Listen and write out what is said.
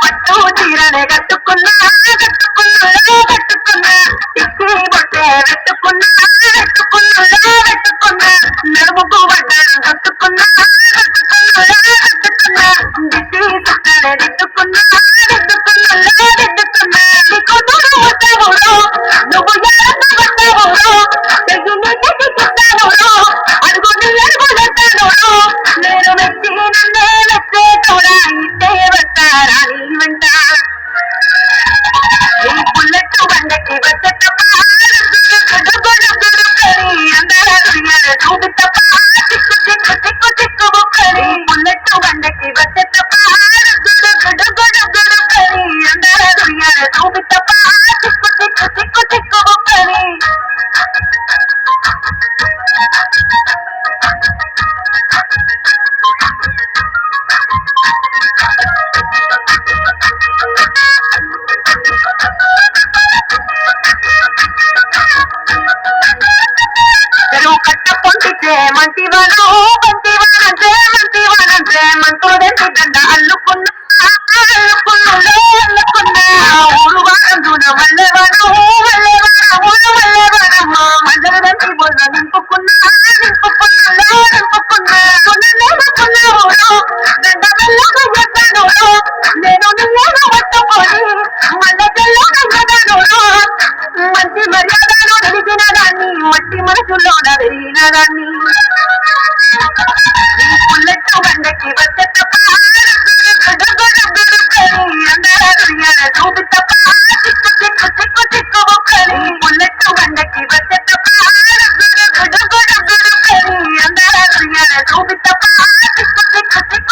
పట్టు చీరనే కట్టుకున్నా కట్టుకున్నా కట్టుకున్నా ఇచ్చి బొట్టే పెట్టుకున్నా పెట్టుకున్నా పెట్టుకున్నా నడుముకు వడ్డాను కట్టుకున్నా కట్టుకున్నా కట్టుకున్నా దిట్టి చుట్టానే దిద్దుకున్నా దిద్దుకున్నా దిద్దుకున్నా నీకు దూరం వస్తావుడు నువ్వు ఎడకు వస్తావుడు తెగి నీటికి చుట్టానుడు అడుగుని ఎరుగులెత్తానుడు నేను మెచ్చి నన్నే మెచ్చే కూడా ఇట్టే వస్తారా నీ వెంట ఈ బుల్లెట్ బండకి వచ్చేటప్ప అందరూ చూపిస్తప్ప చిక్కు చిక్కు చిక్కు చిక్కు బుక్కని బుల్లెట్ బండకి వచ్చేటప్ప అందరూ చూపిస్తప్ప చిక్కు చిక్కు చిక్కు చిక్కు బుక్కని చెరువు కట్ట పొంటితే మంచివాడు మంచివాడంటే మంచివాడంటే మంత్రుడెంటి దండ అల్లుకున్నా అల్లుకున్నా అల్లుకున్నా ఊరు వారందున మల్లెవాడు మల్లెవాడ ఊరు మల్లెవాడమ్మ మల్లెదంటి బొల్ల నింపుకున్నా నింపుకున్నా నింపుకున్నా కొన్నలేనుకున్నా ఊరు దండ వెళ్ళకు చెప్పాను నేను నిన్నేను పట్టుకొని మల్లె చెల్లో కయ్యగాను మంచి మర్యాదను తెలిసిన దాన్ని మట్టి మనసులోన వెరిగిన దాన్ని ఈ బుల్లెట్ బండకి వచ్చేటప్ప అందరూ చూపిస్తప్ప చిక్కు చిక్కు చిక్కు చిక్కు బుక్కని బుల్లెట్ బండకి వచ్చేటప్ప అందరూ చూపిస్తప్ప చిక్కు చిక్కు చిక్కు